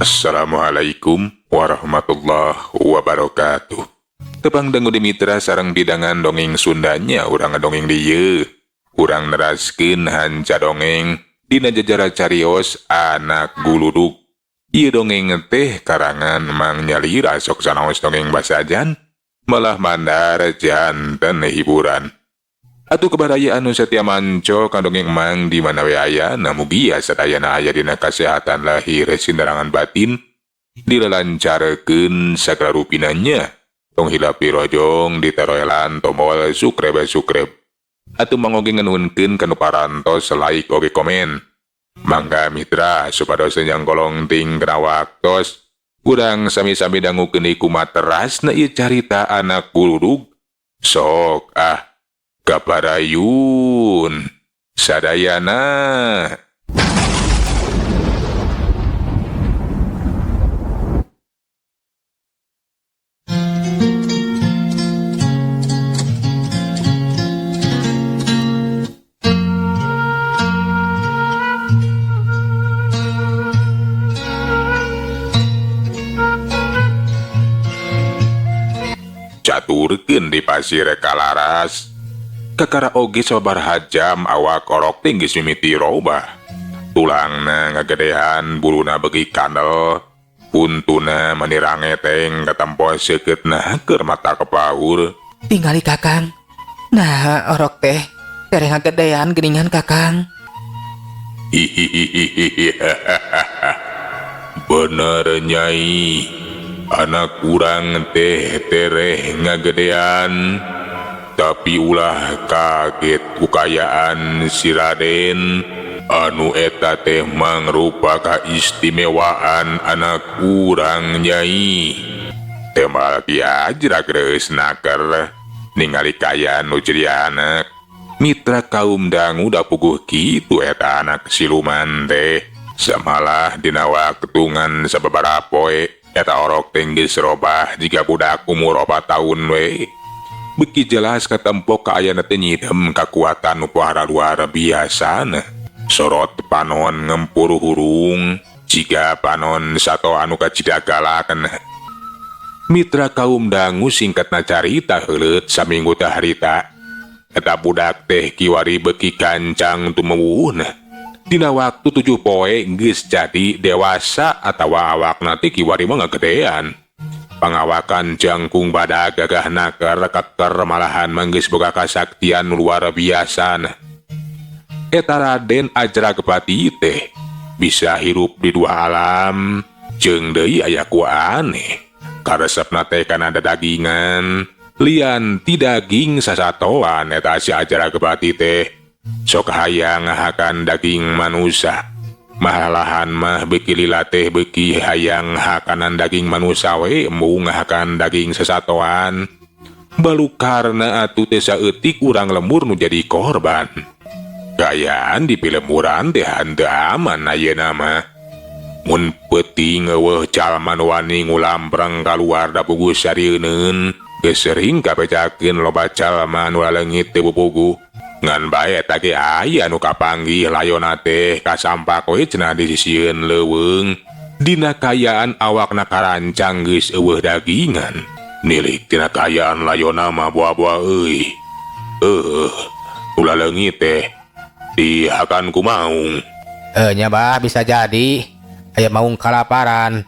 Assalamualaikum warahmatullahi wabarakatuh. Tepang dangu di mitra sareng bidangan dongeng Sundanya urang ngadongeng dieu. Urang neraskeun hanca dongeng dina jajara carios anak guludug. Ieu dongeng teh karangan Mang Nyalira sok sanaos dongeng basajan malah mandar janten hiburan. Atuh kebaraya anu satia manco kandongeng Mang di mana we aya namugi sadayana aya dina kasehatan lahir sindarangan batin dilelancarkeun sagala rupinanya tong hilapi rojong ditaroelan tombol subscribe. Atuh mangoge ngenuhunkeun kanu parantos like oge komen. Mangga mitra supados yang golong ting kena waktos urang sami-sami dangukeun ieu kumaterasna ieu carita anak guludug. Sok kaparayun sadayana. Caturkeun di pasir Kalaras kakara oge sabaraha jam awak orok tinggis mimiti robah. Tulangna ngagedehan, buluna beuki kandel, untuna manirang eteng katempo seukeutna keur mata kepaur. Tingali kakang. Nah, orok teh tere ngagedean geuningan kakang. Hihihihihi. Bener Nyai, anak urang teh tereh ngagedean, tapi ulah kaget kukayaan si Raden anu eta teh mangrupa kaistimewaan anak urang Nyai. Temal piajrak geus naker ningali kayaan nu jadi anak. Mitra kaum dangu da puguh kitu eta anak siluman teh. Samalah dina waktungan sababaraha poe eta orok tenggis robah jika budak umur 4 tahun we. Beki jelas katempo kaayana teh nyidem kakuatan nu pohara luar biasana. Sorot panon ngempur hurung jika panon sato anu kacidagalaken. Mitra kaum dangu singkatna carita heuleut saminggu teh harita. Eta budak teh kiwari beki kancang tumeuwuhna. Dina waktu 7 poe geus jadi dewasa atawa awakna teh kiwari mah ngagedean. Pangawakan jangkung badag gagah naker keker malahan manggeus boga kasaktian luar biasa. Eta Raden Ajragpati teh bisa hirup di 2 alam jeung deui aya ku aneh. Karesepna teh kana dadagingan, lian ti daging sasatoan eta si Ajragpati teh. Sok hayang hakan daging manusia. Malahan mah beki lila teh beki hayang hakanan daging manusia we embung hakan daging sesatoan. Balukarna atuh teh saeutik urang lembur nu jadi korban. Gayaan di pilemuran teh henteu aman ayeuna mah. Mun peuting eueuh jalma nu wani ngulampreng kaluar da puguh sarieun geus sering kapecakeun loba jalma nu leungit teu puguh. Ngan bae eta ge aya nu kapanggih layona teh kasampak we cenah disisieun leuweung. Dina kayaan awakna karancang geus eueuh dagingan. Nilik tina kayaan layona mah buah-buah euy. Ulah leungit teh dihakan ku maung. Nya bah bisa jadi aya maung kalaparan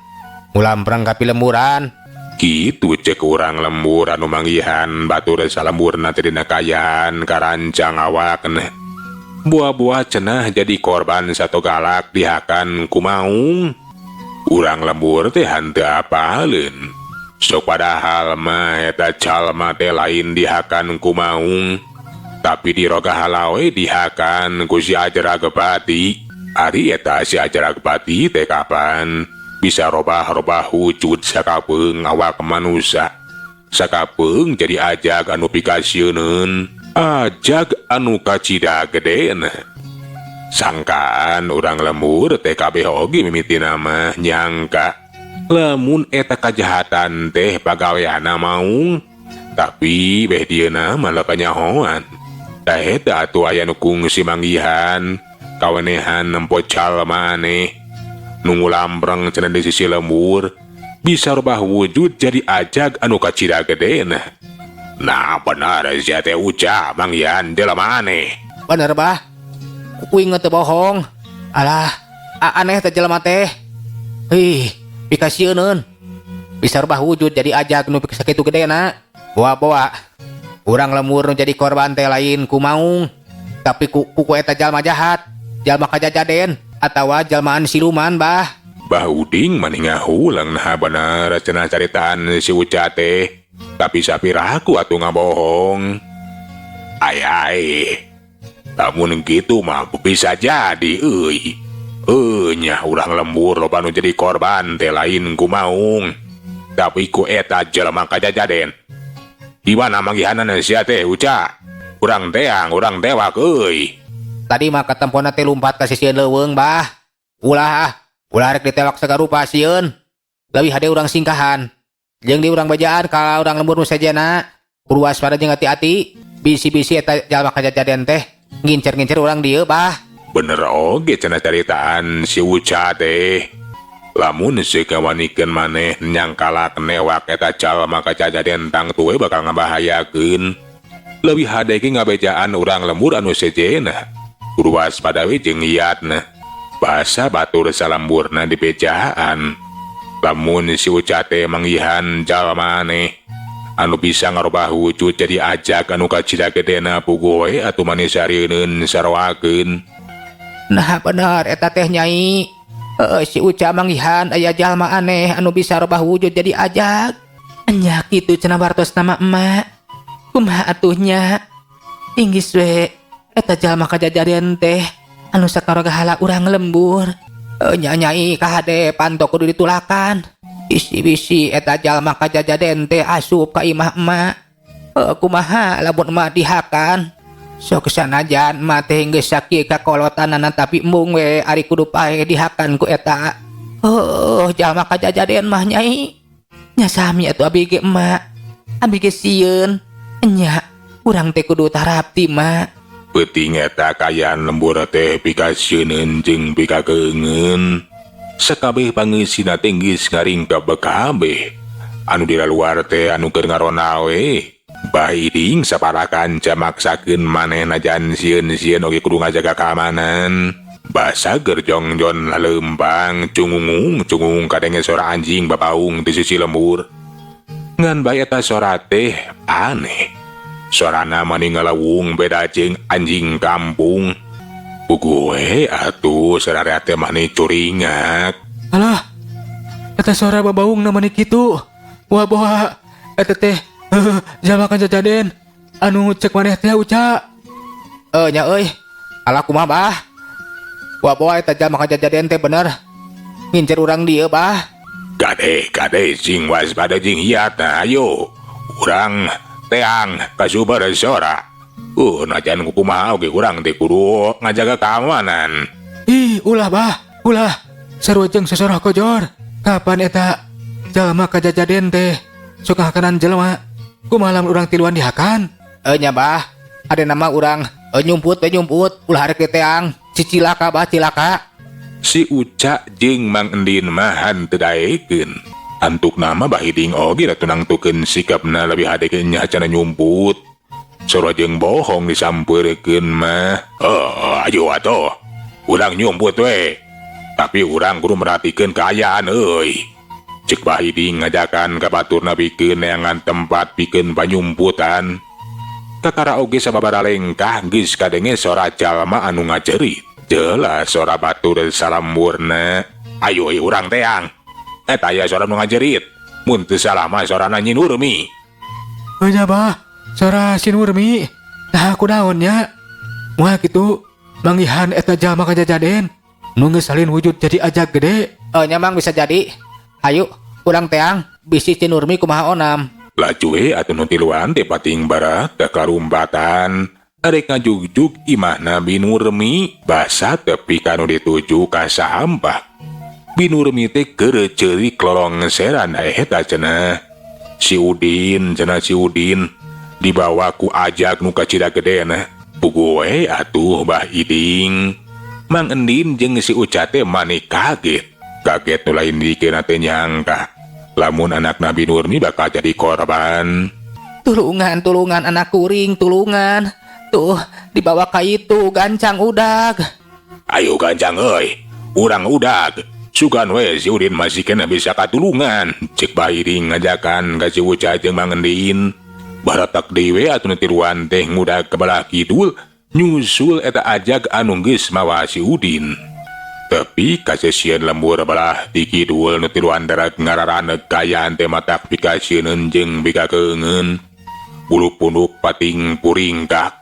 ngulampreng ka pilemuran. Kitu cek urang lembur anu manggihan batur salemburna teh dina kayaan karancang awakna. Buah-buah cenah jadi korban sato galak dihakan ku maung. Urang lembur teh henteu apaleun. Sok padahal mah eta jalma teh lain dihakan ku maung, tapi di roga halawe dihakan ku si Ajragpati. Ari eta si Ajragpati teh kapan bisa robah-robah wujud sakapeung awak manusia. Sakapeung jadi ajag anu pikasieun, ajag anu kacida gedena. Sangkaan urang lembur teh kabeh oge mimitina mah nyangka lamun eta kajahatan teh pagaweana maung, tapi beh dieuna malah kanyahoan. Da eta atuh aya nu kungsi manggihan kawenehan nempo jalma aneh nunggu lambreng cenah di sisi lembur bisa rubah wujud jadi ajag anu kacida gedena. Nah benar sia teh uca mangyan jelema aneh. Bener bah, kuing teu bohong. Alah, aneh teh jelema teh. Pikasieun bisa rubah wujud jadi ajag nu sakitu gedena. Bawa urang lembur nu jadi korban teh lain ku maung, tapi ku eta jalma jahat, jalma kajajaden atawa jalmaan siluman bah. Bah Uding maninga hulang nah bener cenah caritaan si uca teh. Tapi sapiraku atuh ngabohong. Ai. Lamun kitu mah bisa jadi euy. Nya urang lembur loba nu jadi korban teh lain ku maung, tapi ku eta jelema kajajaden. Di mana manggihanan sia teh uca? Urang teang, urang tewak euy. Tadi mah katempona teh lumpat ka sisieun leuweung bah. Ulah rek ditewak sagarupa sieun. Leuwih hade urang singkahan. Jeung di urang bajaan kalau urang lembur nu sajana, kudu waspada jeung hati-hati. Bisi-bisi eta jalma kajajaden teh ngincer-ngincer urang dieu bah. Bener oge cenah caritaan si uca teh. Lamun sekawanikeun maneh nyangkalak newak eta jalma kajajaden tang tuwe bakal ngabahayakeun. Leuwih hade ge ngabejaan urang lembur anu sejenna. Kudu waspada we jeung iatna. Basa batur salamburna di bejaan. Lamun si uca teh manggihan jalma aneh anu bisa ngarubah wujud jadi ajag anu kacida gedena puguh we atuh maneh sarieun sarwakeun. Nah bener eta teh nyai. Si uca manggihan aya jalma aneh anu bisa rubah wujud jadi ajag. Nya kitu cenah bartos nama emak. Kumaha atuhnya? Inggis we eta jalma kajajaden teh anu sakaro gahala urang lembur. Nyai kahade pantok kudu ditulakan. Bisi-bisi eta jalma kajajaden teh asup ka imah emak. Kumaha lamun emak dihakan? Sok sanajan emak teh geus sakieu kakolotanana tapi embung we ari kudu pae dihakan ku eta. Jalma kajajaden mah nyai. Nya sami atuh abi ge emak. Abi ge sieun. Nya urang teh kudu tarapti emak. Peuting eta kayaan lembur teh pikasieun jeung pikakeungeun. Sakabeh pangeusina teh geus ngaringkep kabeh. Anu di luar teh anu keur ngarona we. Baiding saparakan maksakeun maneh najan sieun-sieun oge kudu ngajaga keamanan. Basa gerjongjon laleumpang cungungung kadenge suara anjing bapaung di sisi lembur. Ngan bae eta suara teh aneh. Suarana mani ngalawung beda jeung anjing kampung. Puguh atuh sararea teh mani curingak. Alah, eta suara babaung na mani kitu. Wah boha, eta teh jalma kajajaden anu cek maneh teh uca. Nya euy, alah kumaha bah? Wah boha eta jalma kajajaden teh bener ngincer urang dieu bah. Kade sing waspada jeung hiatna ayo. Urang teang kasubar sora. Najan kumaha oge urang teh kudu ngajaga keamanan. Ulah bah, ulah. Sarua jeung sesoroh kojor. Kapan eta jalma kajajaden teh sok hakanan jelema? Kumaha lamun urang tiluan dihakan? Nya bah, ade nama urang nyumput ulah rek teang. Cilaka bah cilaka. Si uca jeung Mang Endin mah henteu daekeun. Antuk nama Bahiding oge ratu nangtukeun sikapna lebih hade ke nya cenah nyumput. Sora jeung bohong disampeurkeun mah. Ayo atuh. Urang nyumput we. Tapi urang kudu merhatikeun kaayaan euy. Cek Bahiding ngajakan ka baturna pikeun neangan tempat pikeun panyumputan. Kakara oge sababaraha lengkah geus kadenge sora jalma anu ngajerit. Jelas sora batur salamburna. Ayo urang teang. Eta aya sora nu ngajerit. Mun teu salah mah sorana Nyi Nurmi. Nya bah, sora si Nurmi. Nah kunaon nya? Moal kitu manggihan eta jalma kajajaden nu geus salin wujud jadi ajag gede. Nya mang bisa jadi. Ayo urang teang bisi si Nurmi kumaha onam. Laju we atuh nu tiluan teh pating barak ka karumpatan. Arek ngajugjug imahna Binurmi basa tepi kanu dituju ka sampah. Binurmi teh keur ceurik lolong seran eta cenah. Si Udin dibawa ku ajag nu kacida gedena. Puguh we atuh Bah Iding. Mang Endin jeung si Uca teh mani kaget. Kaget nu lain dikeun teh nyangka lamun anak Nabi Nurmi bakal jadi korban. Tulungan anak kuring, tulungan. Tuh, dibawa ka itu gancang udag. Ayo gancang euy, urang udag. Sugan we si Udin masih kena bisa katulungan. Cek Bahiring ngajakan ka si Uca jeung Mang Endin. Baratak dewe atuh tiruan teh ngudag ke belah kidul nyusul eta ajag anu geus mawa si Udin. Tapi kasesieun lembur belah di kidul nu tiluan darat ngararaneg kayaan teh matak pikasieun jeung bikakeungeun. Bulu punduk pating puringkak.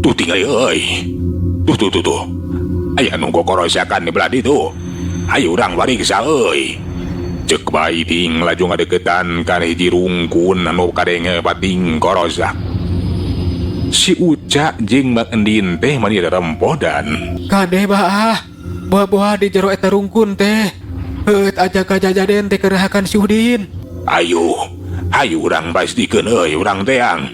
Tuh tinggal euy. Tuh. Aya nu kokorosakan di belah ditu. Ayo urang wariksa euy. Cek Bahiring laju ngadeukeutan ka hiji rungkun anu kadenge pating korosak. Si Uca jeung Mang Endin teh mani rempodan. Kade baah, buah-buah di jero eta rungkun teh. Heut aja ka Jajaden teh kerahakan si Udin. Ayo urang pastikeun euy urang teang.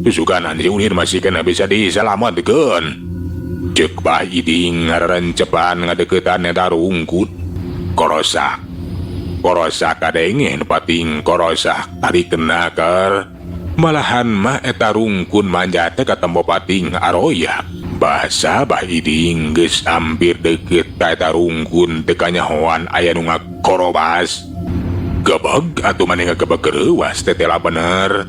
Tusukanan si Udin masih kena bisa disalametkeun. Cek Bahiring ngarencepan ngadeukeutan eta rungkun. Korosak kadenge pating korosak tari kenaker. Malahan mah eta rungkun manjat ka tempo pating aroyak. Basa Bahiring geus hampir deukeut ka eta rungkun teu kanyahoan aya nu ngakorobas. Gebeg atuh maneh ngagebeg reuwas teh tela bener.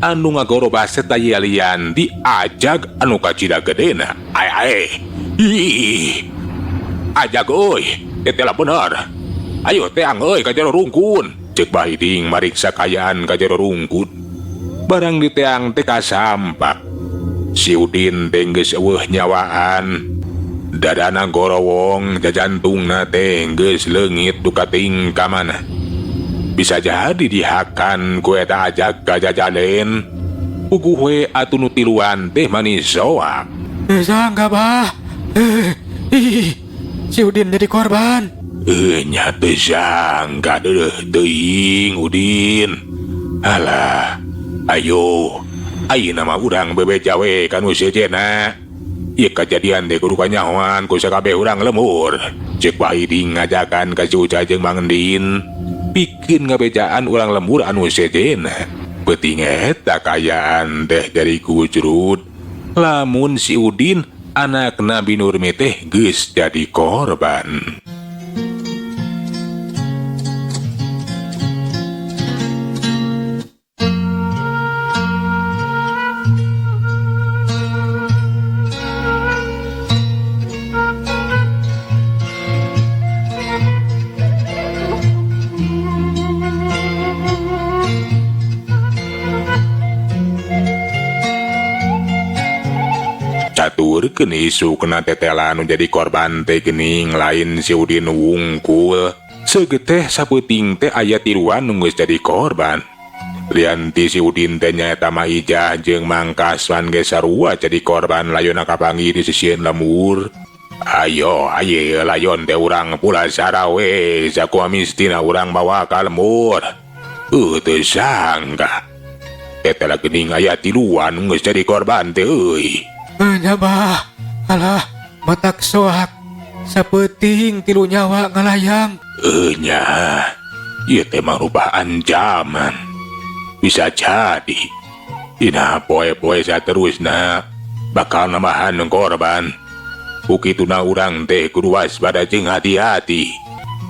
Anu ngagorobas teh lian diajag anu kacida gedena. Ae. Ih. Ajag euy, teh tela bener. Ayo teang euy ka jero rungkun. Cek Bahiring mariksa kayaan ka jero rungkun. Barang diteang teh kasampak. Si Udin teh geus eueuh nyawaan. Dadana gorowong jajantungna teh geus leungit duka ting ka mana. Bisa jadi dihakan ku eta ajag ka Jajaden. Puguh we atuh nu tiluan teh manis soak. Sangka bah. Si Udin jadi korban. Nya teu sangka teuing Udin. Alah, ayo nama urang bebeja we kanu sejenna. Ieu kejadian teh kudu kanyahoan ku sakabeh urang lemur. Cek Bahiring ngajakan ka si Uca jeung Mang Endin. Bikin ngabejaan urang lembur anu sejenna. Penting eta kayaan teh dari kucrut. Lamun si Udin anak Nabi Nurmi teh geus jadi korban. Caturkeun isu kena tetela anu jadi korban teh geuning lain si Udin wungkul. Segeteh sapeuting teh aya tiluan nu geus jadi korban. Lian ti si Udin teh nyaeta Maijah jeung Mang Kasman ge sarua jadi korban layonna kapanggih di sisieun lemur. Ayo layon teh urang pulasara we saku amistina urang bawa ka lemur. Teu sangka tetela geuning aya tiluan nu geus jadi korban teh euy. Nyabah, alah, matak soak, sapeuting tilu nyawa ngalayang. Nya, ieu teh mangrupa ancaman. Bisa jadi, dina poe-poe saterusna bakal nambahan korban. Ukituna urang teh kudu waspada jeung hati-hati.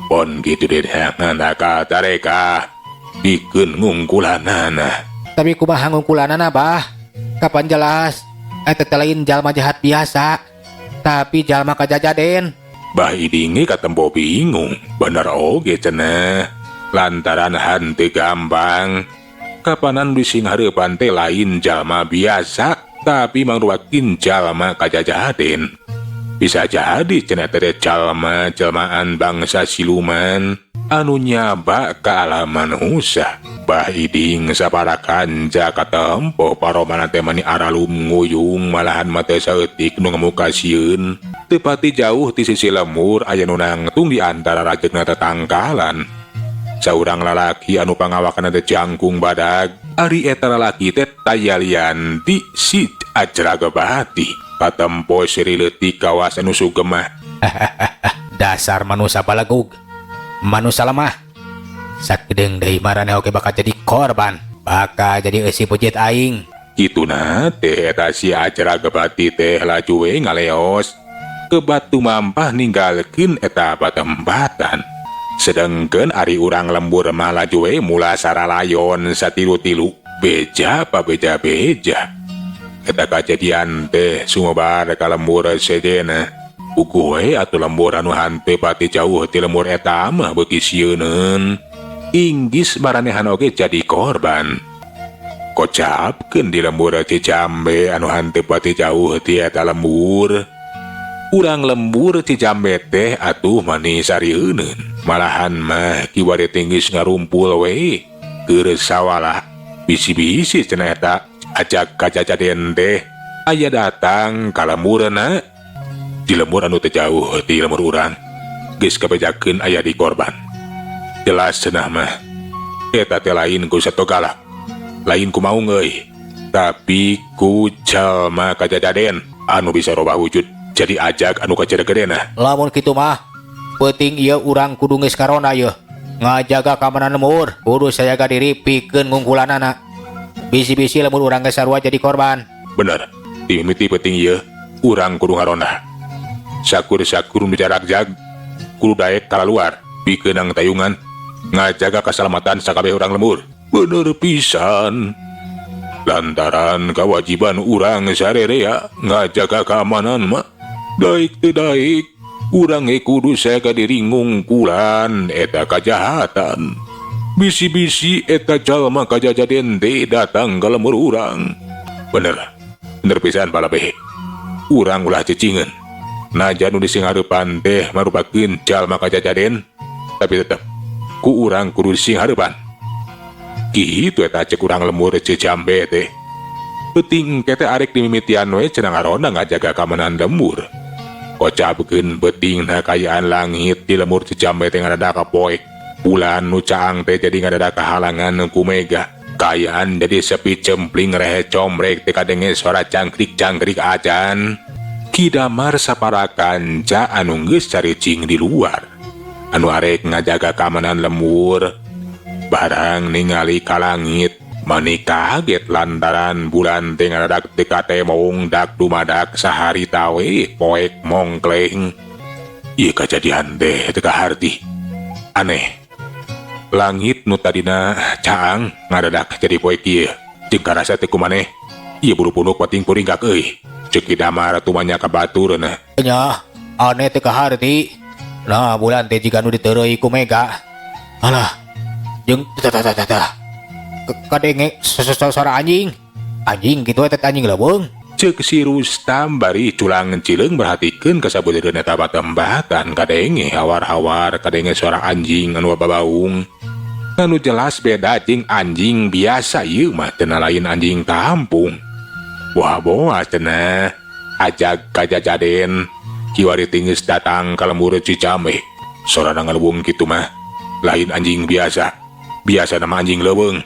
Pon kitu deh ngandaka tareka pikeun ngungkulanana. Tapi kumaha ngungkulanana, Bah? Kapan jelas? Eta teh lain jalma jahat biasa, tapi jalma ka Jajaden. Bahiring katempo bingung, bener oge cenah. Lantaran henteu gampang. Kapanan bisi ngahareupan teh lain jalma biasa, tapi mangruakeun jalma ka Jajaden. Bisa jadi cenah teh jalma-jalmaan bangsa siluman anu nyaba ka alam manusia. Bahiring saparakan jaka tempo paromana teh mani aralum nguyung malahan mate saeutik nu ngamukasieun. Tepati jauh ti sisi lemur aya nu nangtung di antara rajegna tetangkalan. Saurang lalaki anu pangawakan teh jangkung badag. Ari eta lalaki teh tayalian ti si Ajragabati. Katempo seri leutik kawas anu sugemah. Dasar manusia balagug. Manusia lemah. Sakedeng deui maraneh oge bakal jadi korban. Bakal jadi eusi pujit aing. Kituna teh eta si acara gebati teh laju we ngaleos ke batu mampah ninggalkeun eta patempatan. Sedengkeun ari urang lembur mah laju we mula saralayon satilu-tilu beja pa beja-beja. Eta kajadian teh sumebar ka lembur sedena. Uku we atuh lembur anu hanteu pati jauh ti lembur eta mah beuki sieuneun. Inggis maranehan oge jadi korban. Kocapkeun di lembur Cijambe anu hanteu pati jauh ti eta lembur. Urang lembur Cijambe teh atuh manis sarieunun. Malahan mah kiwari tinggis ngarumpul we keur sawalah. Bisi-bisi cenah eta ajak kajajaden teh aya datang ka lemburna. Di lembur anu teu jauh ti lembur urang geus kabejakeun aya di korban. Jelas cenah mah eta teh lain ku satogalak. Lain ku maung euy, tapi ku jalma kajajaden anu bisa robah wujud jadi ajak anu kaceregedena. Lamun kitu mah penting ieu urang kudu geus karona ieu. Ngajaga keamanan lembur, kudu sajaga diri pikeun ngungkulanana. Bisi-bisi lembur urang geus sarua jadi korban. Bener, timiti penting ieu urang kudu ngaronda. Sakur-sakur nu jarak jag kudu daek kalaluar pikeun tayungan ngajaga keselamatan sakabeh urang lembur. Bener pisan. Lantaran kewajiban urang sarerea ngajaga keamanan mah daik teu daik urang kudu saga diri ngungkulan eta kajahatan. Bisi-bisi eta jalma kajajaden teh datang ka lembur urang. Bener pisan balabeh. Urang ulah cecingeun. Najan nu di singhareupan teh marupakeun jalma kajajaden, tapi tetep ku urang kudu di singhareupan. Kitu eta cek urang lembur Cijambe teh. Penting kete arek dimimitian we cenah ngaronda ngajaga keamanan lembur. Kocapkeun penting kayaan langit di lembur Cijambe teh ngadadak poek. Bulan nu caang teh jadi ngadadak halangan ku mega. Kayaan jadi sepi cempling rehe comrek teh kadenge suara cangkrik-cangkrik acan. Kidamar sapara kanca anu geus caricing di luar. Anu arek ngajaga keamanan lembur. Barang ningali ka langit, mani kaget lantaran bulan teh ngadadak teu katemong dak dumadak sahari tawe poek mongkleng. Ieu kajadian teh teu kaharti. Aneh. Langit nu tadina caang ngadadak jadi poek ieu. Jeung karasa teh kumaneh, ieu buru-buru pating puringgak euy. Ceuk Damar tumanya ka baturna. Nya, aneh teu kaharti. Nah, bulan teh jiga nu diteureuy ku mega. Alah. Jeung kadenge suara anjing gitu eta anjing leuweung. Ceuk si Rustam bari culang cileung merhatikeun ka sabeudeureun eta batembatan kadenge hawar-hawar kadenge suara anjing anu babaung. Anu jelas beda jeung anjing biasa ieu mah teu lain anjing kampung. Wah boas cenah ajak kajajaden kiwari tinggeus datang ka lembur Cijambe. Sorana ngaleuweung kitu mah lain anjing biasa. Biasa nama anjing leuweung.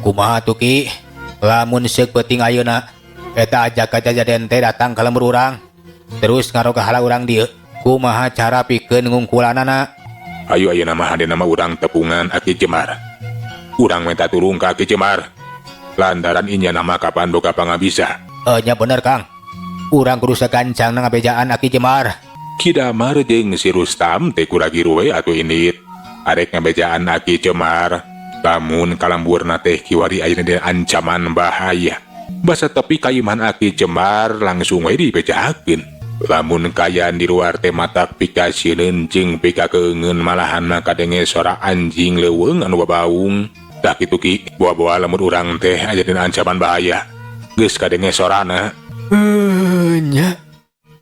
Kumaha tuh Ki? Lamun seuk peuting ayeuna eta ajak kajajaden teh datang ka lembur urang. Terus ngaroga hala urang dieu. Kumaha cara pikeun ngungkulanana? Ayo ayeuna mah hade nama urang tepungan Aki Jemar. Urang minta tulung ka Aki Jemar. Lantaran inya nama kapan boga pangabisa. Nya bener Kang. Urang kudu sagancang ngabejaan Aki Jemar. Ki Damar jeung si Rustam teh kuragiru we atuh indit. Arek ngabejaan Aki Jemar. Lamun kalamburna teh kiwari ayeuna dina ancaman bahaya. Basa tepi kayuman Aki Jemar langsung we dibejakeun. Lamun kayan di luar teh matak pikasieun jeung pikakeungeun malahan mah kadenge suara anjing leuweung anu babaung. Tak kitu Ki, bawa-bawa lamun urang teh aya dina ancaman bahaya. Geus kadenge sorana. Nya.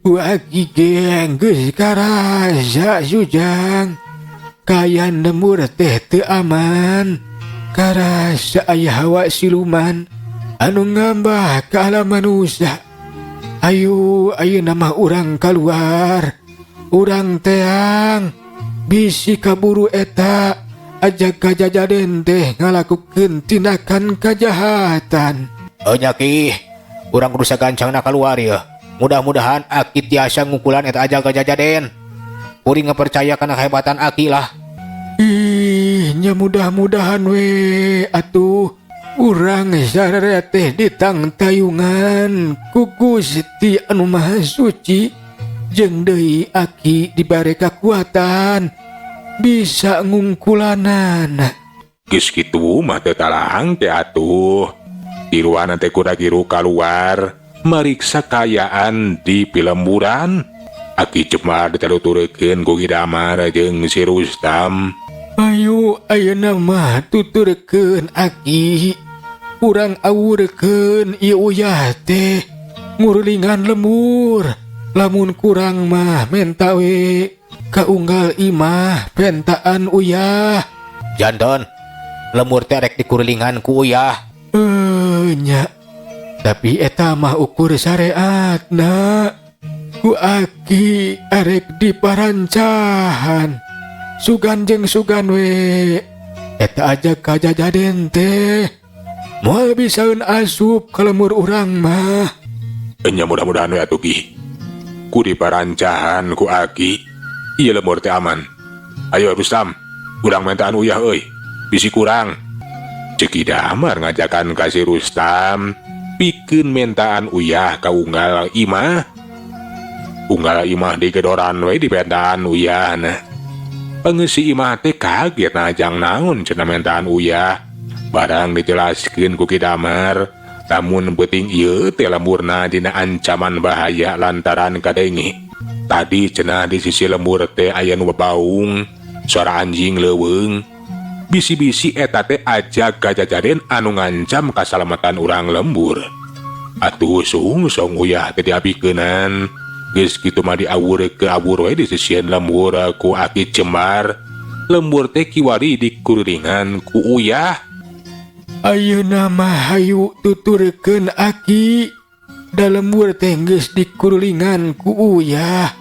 Wagi geng geus karasa Sujang. Kayan lembur teh teu aman. Karasa aya hawa siluman anu ngambah ka alam manusia. Ayo nama urang keluar. Urang teang bisi kaburu eta ajak kajajaden teh ngalakukeun tindakan kajahatan. Nya Ki, urang kudu sagancangna keluar ya. Mudah-mudahan Aki tiasa ngukulan eta ajak kajajaden. kuring percaya kana kehebatan Aki lah. Nya mudah-mudahan we atuh urang sararea teh ditang tayungan ku Gusti anu Maha Suci jeung deui Aki dibere kakuatan bisa ngungkulanan. Geus kitu mah teu talang teh atuh. Tiruan teh kuda giru kaluar mariksa kayaan di pilemburan. Aki Cemar ditaluturkeun ku Ki Damar jeung si Rustam. Ayo ayeuna mah tuturkeun Aki. Urang awurkeun ieu uyah teh ngurulingan lembur. Lamun kurang mah menta we kaunggal imah pentaan uyah. Janton, lemur teh rek dikurulingan ku uyah. Nya. Tapi eta mah ukur syariatna. Ku Aki arek diparancahan. Sugan jeung sugan we. Eta aja kajajaden teh. Moal bisaeun asup ka lemur urang mah. Nya mudah-mudahan we atuh Ki. Ku diparancahan ku Aki. Ieu lemur teh aman. Ayo Rustam, urang mentaan uyah euy. Bisi kurang. Ceuk Ki Damar ngajakan ka si Rustam pikeun mentaan uyah ka unggal imah. Unggal imah digedoran we di pentaan uyahna. Pangeus si imah teh kaget najang naon cenah mentaan uyah. Barang dijelaskeun ku Ki Damar, lamun beuting ieu teh lemurna dina ancaman bahaya lantaran kadenge. Tadi cenah di sisi lembur teh aya nu babaung, suara anjing leuweung. Bisi-bisi eta teh ajag kajajaden anu ngancam kasalamatan urang lembur. Atuh sung uyah teh diabikeunan. Geus kitu mah diawur ke abur we di sisieun lembur ku Aki Cemar. Lembur teh kiwari dikurulingan ku uyah. Ayeuna mah hayu tuturkeun Aki. Da lembur teh geus dikurulingan ku uyah.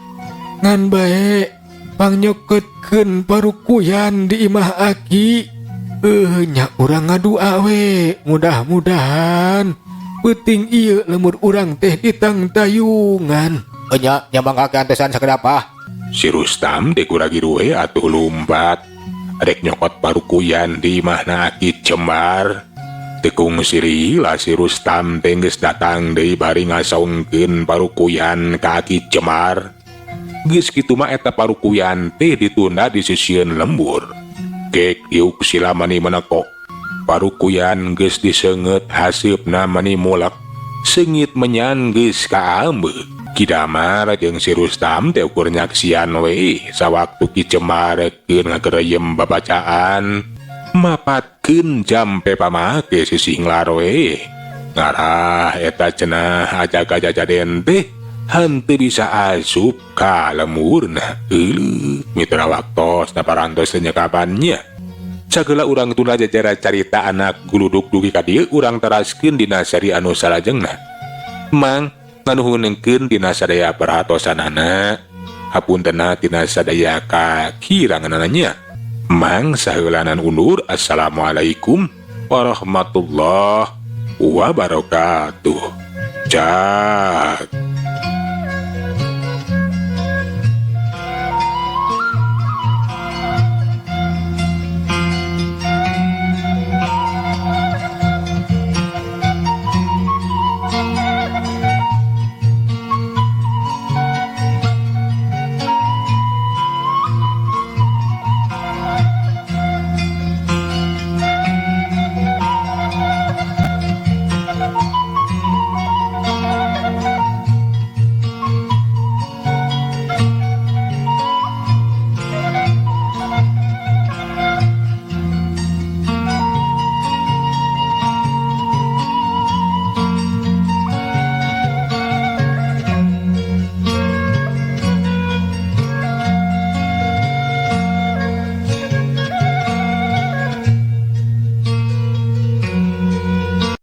Ngan bae pangnyokeutkeun parukuyan di imah Aki. Nya urang ngadua we, mudah-mudahan peuting ieu lemur urang teh ditang tayungan. Nya nyambang antesan sakedapa. Si Rustam teh kuragiru we atuh lumpat. Rek nyokot parukuyan di imahna Aki Cemar. Tekung siri lah si Rustam teh geus datang deui bari ngasaungkeun parukuyan ka Aki Cemar. Geus kitu mah eta parukuyan teh ditunda di sisieun lembur. Kek iuk sila mani meneko. Parukuyan geus diseungeut haseupna mani mulek. Seungit menyan geus kaambeuk. Ki Damar jeung si Rustam teh ukur nyaksian we sawaktu Ki Cemar keur ngageureuyeum babacaan. Mapatkeun jampe pamake sisih nglar we. Ngarah eta cenah ajag-ajajaden teh henteu bisa asup ka lemurna. Mitra waktos na parantos nyekapannya. Sagala urang tuna jajara carita anak guluduk dugi ka dieu urang teraskeun dina sari anu salajengna. Mang nganuhunkeun dina sadaya perhatosanana. Hapuntenna tina sadaya kakiranganana nya. Mang saheulanan undur. Assalamualaikum warahmatullahi wabarakatuh. Jak